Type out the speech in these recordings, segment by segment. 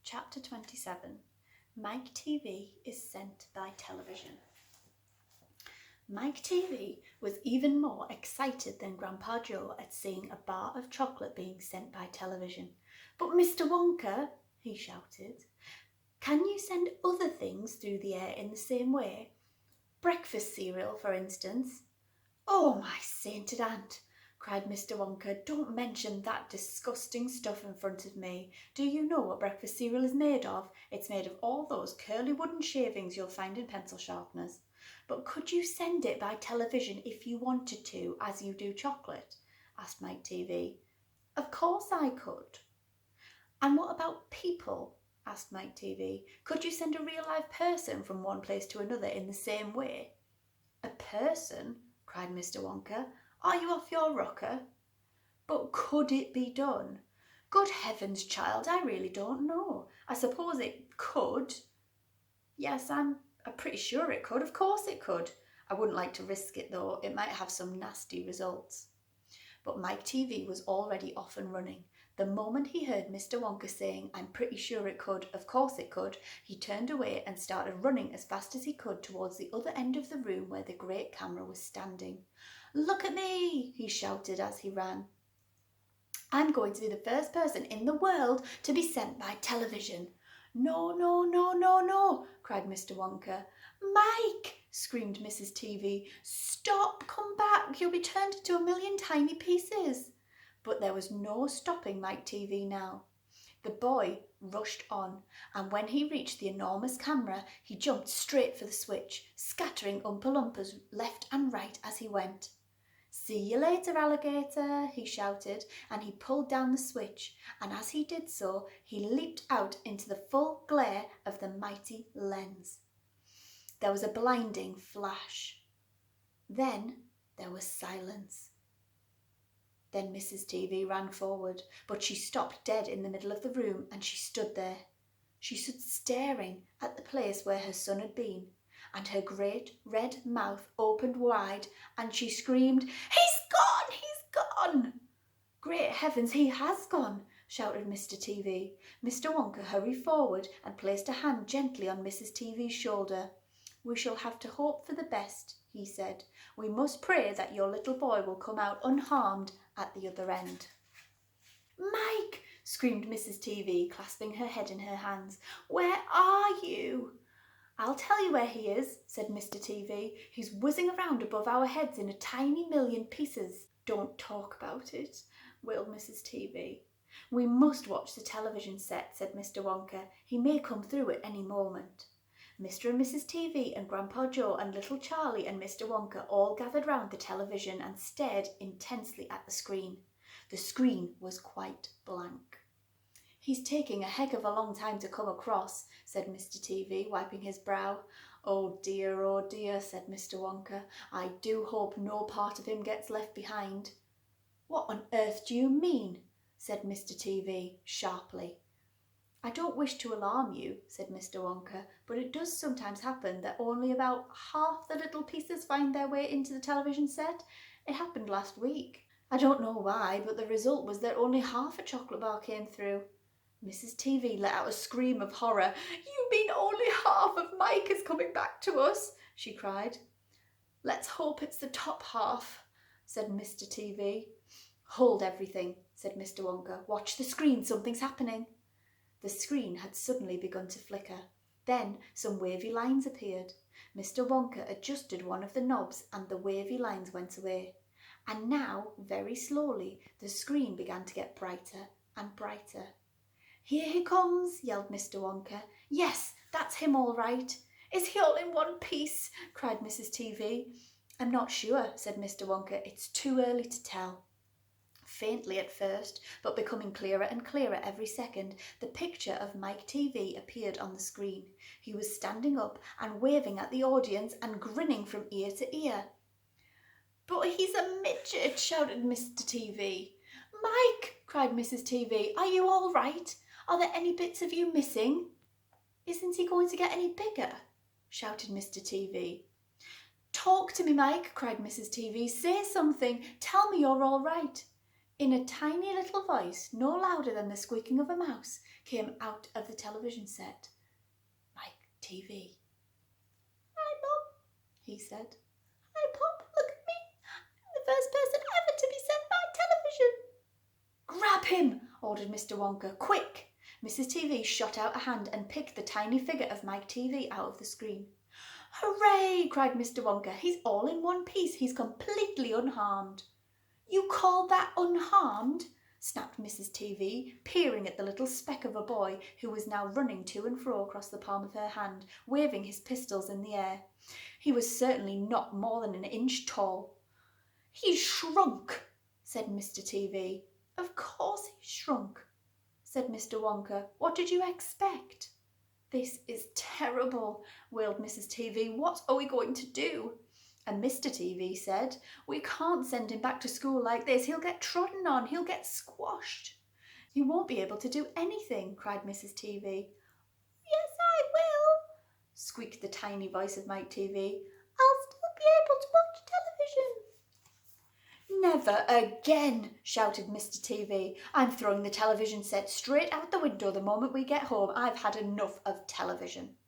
Chapter 27. Mike TV is sent by television. Mike TV was even more excited than Grandpa Joe at seeing a bar of chocolate being sent by television. "But Mr. Wonka," he shouted, "can you send other things through the air in the same way? Breakfast cereal, for instance." "Oh, my sainted aunt," cried Mr. Wonka, "don't mention that disgusting stuff in front of me. Do you know what breakfast cereal is made of? It's made of all those curly wooden shavings you'll find in pencil sharpeners. But could you send it by television if you wanted to, as you do chocolate?" asked Mike TV. "Of course I could." "And what about people?" asked Mike TV. "Could you send a real live person from one place to another in the same way?" "A person?" cried Mr. Wonka. "Are you off your rocker?" "But could it be done?" "Good heavens, child, I really don't know. I suppose it could. Yes, I'm pretty sure it could. Of course it could. I wouldn't like to risk it though. It might have some nasty results." But Mike TV was already off and running. The moment he heard Mr. Wonka saying, "I'm pretty sure it could, of course it could," he turned away and started running as fast as he could towards the other end of the room where the great camera was standing. "Look at me!" he shouted as he ran. "I'm going to be the first person in the world to be sent by television." "No, no, no, no, no," cried Mr. Wonka. "Mike!" screamed Mrs. TV. "Stop! Come back! You'll be turned into a million tiny pieces." But there was no stopping Mike TV now. The boy rushed on, and when he reached the enormous camera, he jumped straight for the switch, scattering Oompa Loompas left and right as he went. "See you later, alligator," he shouted, and he pulled down the switch, and as he did so, he leaped out into the full glare of the mighty lens. There was a blinding flash. Then there was silence. Then Mrs. TV ran forward, but she stopped dead in the middle of the room, and she stood there. She stood staring at the place where her son had been, and her great red mouth opened wide, and she screamed, "He's gone! He's gone!" "Great heavens, he has gone!" shouted Mr. TV. Mr. Wonka hurried forward and placed a hand gently on Mrs. TV's shoulder. "We shall have to hope for the best," he said. "We must pray that your little boy will come out unharmed at the other end." "Mike!" screamed Mrs. TV, clasping her head in her hands. "Where are you?" "I'll tell you where he is," said Mr. TV. "He's whizzing around above our heads in a tiny million pieces." "Don't talk about it," wailed Mrs. TV. "We must watch the television set," said Mr. Wonka. "He may come through at any moment." Mr. and Mrs. TV and Grandpa Joe and little Charlie and Mr. Wonka all gathered round the television and stared intensely at the screen. The screen was quite blank. "He's taking a heck of a long time to come across," said Mr. TV, wiping his brow. Oh dear, said Mr. Wonka. "I do hope no part of him gets left behind." "What on earth do you mean?" said Mr. TV, sharply. "I don't wish to alarm you," said Mr. Wonka, "but it does sometimes happen that only about half the little pieces find their way into the television set. It happened last week. I don't know why, but the result was that only half a chocolate bar came through." Mrs. TV let out a scream of horror. "You mean only half of Mike is coming back to us?" she cried. "Let's hope it's the top half," said Mr. TV. "Hold everything," said Mr. Wonka. "Watch the screen, something's happening." The screen had suddenly begun to flicker. Then some wavy lines appeared. Mr. Wonka adjusted one of the knobs and the wavy lines went away. And now, very slowly, the screen began to get brighter and brighter. "Here he comes," yelled Mr. Wonka. "Yes, that's him all right." "Is he all in one piece?" cried Mrs. TV. "I'm not sure," said Mr. Wonka. "It's too early to tell." Faintly at first, but becoming clearer and clearer every second, the picture of Mike TV appeared on the screen. He was standing up and waving at the audience and grinning from ear to ear. "But he's a midget," shouted Mr. TV. "Mike!" cried Mrs. TV. "Are you all right? Are there any bits of you missing?" "Isn't he going to get any bigger?" shouted Mr. TV. "Talk to me, Mike," cried Mrs. TV. "Say something. Tell me you're all right." In a tiny little voice, no louder than the squeaking of a mouse, came out of the television set. Mike TV. "Hi, Mum," he said. "Hi, Pop, look at me. I'm the first person ever to be sent by television." "Grab him," ordered Mr. Wonka. "Quick!" Mrs. TV shot out a hand and picked the tiny figure of Mike TV out of the screen. "Hooray!" cried Mr. Wonka. "He's all in one piece. He's completely unharmed." "You call that unharmed?" snapped Mrs. TV, peering at the little speck of a boy who was now running to and fro across the palm of her hand, waving his pistols in the air. He was certainly not more than an inch tall. "He's shrunk," said Mr. TV. "Of course he's shrunk," said Mr. Wonka. "What did you expect?" "This is terrible," wailed Mrs. TV. "What are we going to do?" And Mr. TV said, "We can't send him back to school like this. He'll get trodden on. He'll get squashed." "You won't be able to do anything," cried Mrs. TV. "Yes, I will," squeaked the tiny voice of Mike TV. "I'll still be able to watch television." "Never again," shouted Mr. TV. "I'm throwing the television set straight out the window the moment we get home. I've had enough of television."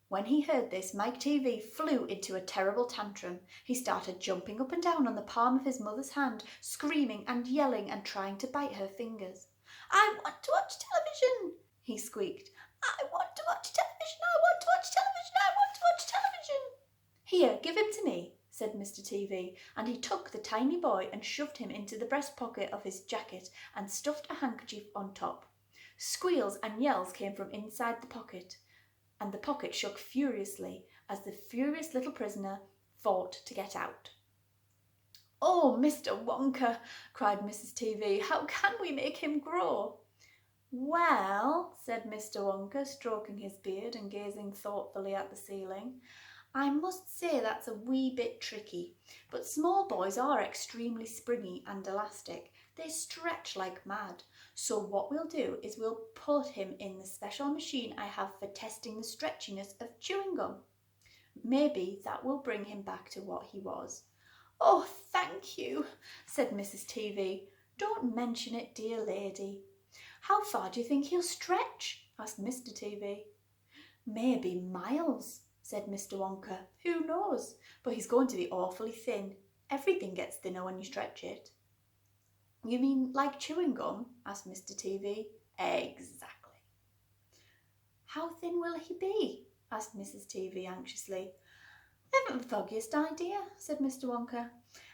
When he heard this, Mike TV flew into a terrible tantrum. He started jumping up and down on the palm of his mother's hand, screaming and yelling and trying to bite her fingers. "I want to watch television," he squeaked. "I want to watch television. I want to watch television. I want to watch television." "Here, give him to me," said Mr. TV, and he took the tiny boy and shoved him into the breast pocket of his jacket and stuffed a handkerchief on top. Squeals and yells came from inside the pocket, and the pocket shook furiously as the furious little prisoner fought to get out. "Oh, Mr. Wonka," cried Mrs. TV, "how can we make him grow?" "Well," said Mr. Wonka, stroking his beard and gazing thoughtfully at the ceiling, "I must say that's a wee bit tricky, but small boys are extremely springy and elastic. They stretch like mad. So what we'll do is we'll put him in the special machine I have for testing the stretchiness of chewing gum. Maybe that will bring him back to what he was." "Oh, thank you," said Mrs. TV. "Don't mention it, dear lady." "How far do you think he'll stretch?" asked Mr. TV. "Maybe miles," said Mr. Wonka. "Who knows? But he's going to be awfully thin. Everything gets thinner when you stretch it." "You mean like chewing gum?" asked Mr. TV. "Exactly." "How thin will he be?" asked Mrs. TV anxiously. "I haven't the foggiest idea," said Mr. Wonka.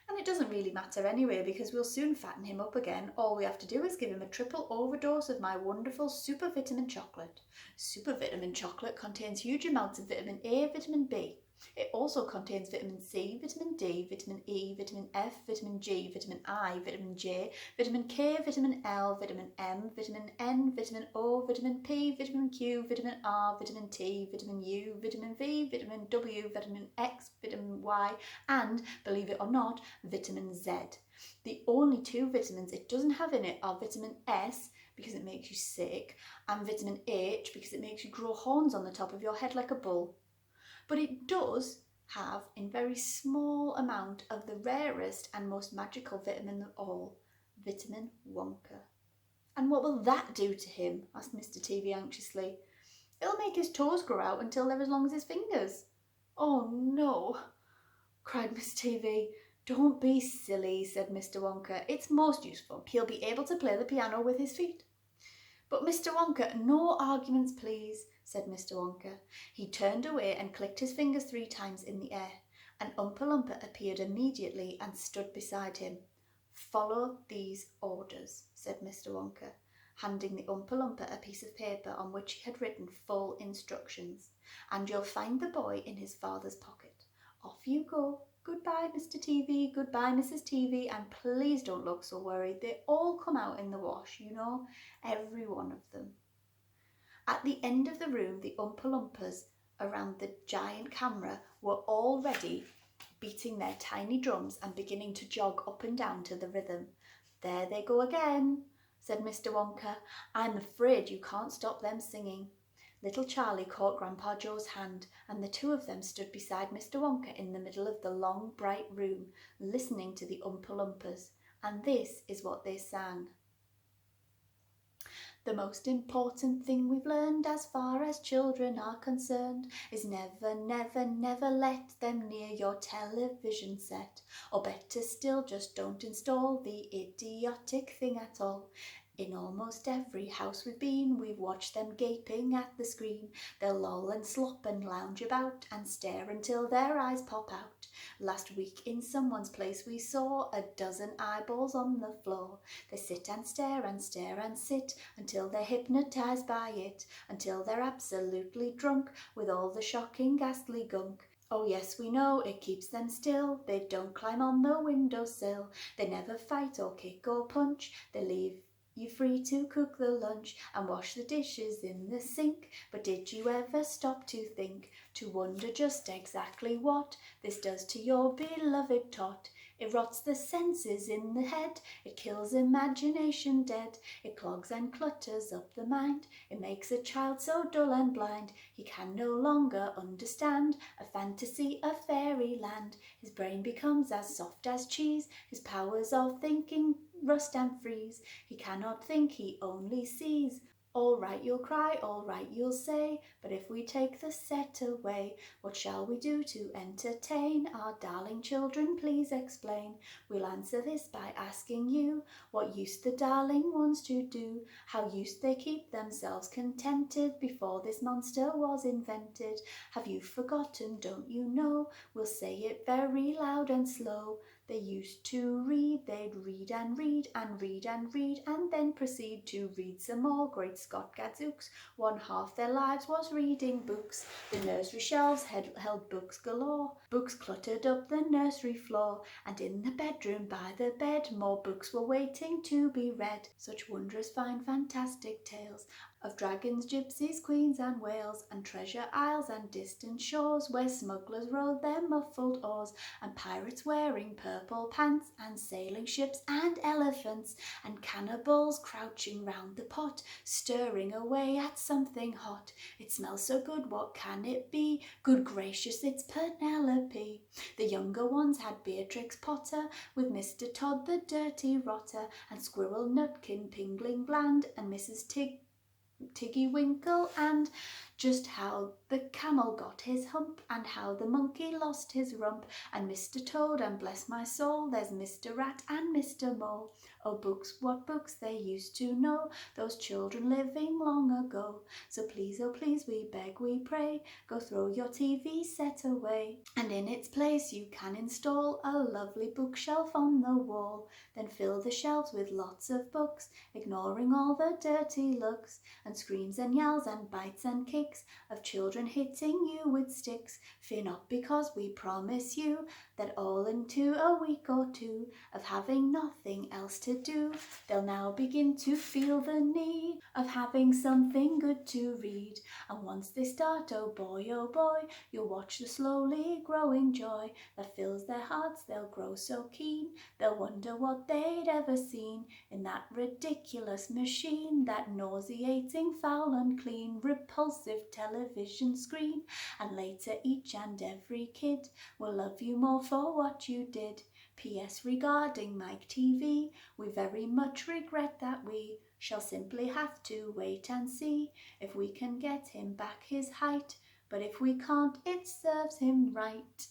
"And it doesn't really matter anyway, because we'll soon fatten him up again. All we have to do is give him a triple overdose of my wonderful super vitamin chocolate. Super vitamin chocolate contains huge amounts of vitamin A, vitamin B. It also contains vitamin C, vitamin D, vitamin E, vitamin F, vitamin G, vitamin I, vitamin J, vitamin K, vitamin L, vitamin M, vitamin N, vitamin O, vitamin P, vitamin Q, vitamin R, vitamin T, vitamin U, vitamin V, vitamin W, vitamin X, vitamin Y, and, believe it or not, vitamin Z. The only two vitamins it doesn't have in it are vitamin S, because it makes you sick, and vitamin H, because it makes you grow horns on the top of your head like a bull. But it does have in very small amount of the rarest and most magical vitamin of all, vitamin Wonka." "And what will that do to him?" asked Mr. TV anxiously. "It'll make his toes grow out until they're as long as his fingers." "Oh no," cried Miss TV. "Don't be silly," said Mr. Wonka. "It's most useful. He'll be able to play the piano with his feet." "But Mr. Wonka, no arguments, please," said Mr. Wonka. He turned away and clicked his fingers 3 times in the air. An Oompa Loompa appeared immediately and stood beside him. "Follow these orders," said Mr. Wonka, handing the Oompa Loompa a piece of paper on which he had written full instructions, "and you'll find the boy in his father's pocket. Off you go. Goodbye, Mr. TV, goodbye, Mrs. TV, and please don't look so worried. They all come out in the wash, you know, every one of them." At the end of the room, the Oompa Loompas around the giant camera were already beating their tiny drums and beginning to jog up and down to the rhythm. "There they go again," said Mr. Wonka. "I'm afraid you can't stop them singing." Little Charlie caught Grandpa Joe's hand, and the two of them stood beside Mr. Wonka in the middle of the long, bright room, listening to the Oompa Loompas, And this is what they sang. The most important thing we've learned as far as children are concerned is never, never, never let them near your television set. Or better still, just don't install the idiotic thing at all. In almost every house we've been, we've watched them gaping at the screen. They'll loll and slop and lounge about and stare until their eyes pop out. Last week in someone's place we saw a dozen eyeballs on the floor. They sit and stare and stare and sit until they're hypnotised by it, until they're absolutely drunk with all the shocking ghastly gunk. Oh yes, we know it keeps them still. They don't climb on the windowsill. They never fight or kick or punch. They leave you free to cook the lunch and wash the dishes in the sink. But did you ever stop to think, to wonder just exactly what this does to your beloved tot? It rots the senses in the head, it kills imagination dead, it clogs and clutters up the mind, it makes a child so dull and blind, he can no longer understand a fantasy of fairyland. His brain becomes as soft as cheese, his powers of thinking rust and freeze. He cannot think, he only sees. All right, you'll cry, all right, you'll say, but if we take the set away, what shall we do to entertain our darling children? Please explain. We'll answer this by asking you what used the darling ones to do, how used they keep themselves contented before this monster was invented. Have you forgotten, don't you know? We'll say it very loud and slow. They used to read, they'd read and read and read and read and then proceed to read some more. Great Scott gadzooks, one half their lives was reading books. The nursery shelves held books galore. Books cluttered up the nursery floor, and in the bedroom by the bed more books were waiting to be read. Such wondrous fine fantastic tales of dragons, gypsies, queens and whales, and treasure isles and distant shores where smugglers rowed their muffled oars, and pirates wearing purple pants, and sailing ships and elephants, and cannibals crouching round the pot, stirring away at something hot. It smells so good, what can it be? Good gracious, it's Penelope. The younger ones had Beatrix Potter with Mr. Todd the dirty rotter, and Squirrel Nutkin Pingling Bland, and Mrs. Tiggy Winkle, and just how the camel got his hump, and how the monkey lost his rump, and Mr. Toad, and bless my soul, there's Mr. Rat and Mr. Mole. Oh books, what books they used to know, those children living long ago. So please, oh please, we beg, we pray, go throw your TV set away, and in its place you can install a lovely bookshelf on the wall. Then fill the shelves with lots of books, ignoring all the dirty looks, and screams and yells and bites and kicks of children hitting you with sticks. Fear not, because we promise you that all into a week or two of having nothing else to do, they'll now begin to feel the need of having something good to read. And once they start, oh boy, you'll watch the slowly growing joy that fills their hearts. They'll grow so keen, they'll wonder what they'd ever seen in that ridiculous machine, that nauseating, foul, unclean, repulsive television screen. And later each and every kid will love you more for what you did. P.S. Regarding Mike TV, we very much regret that we shall simply have to wait and see if we can get him back his height. But if we can't, it serves him right.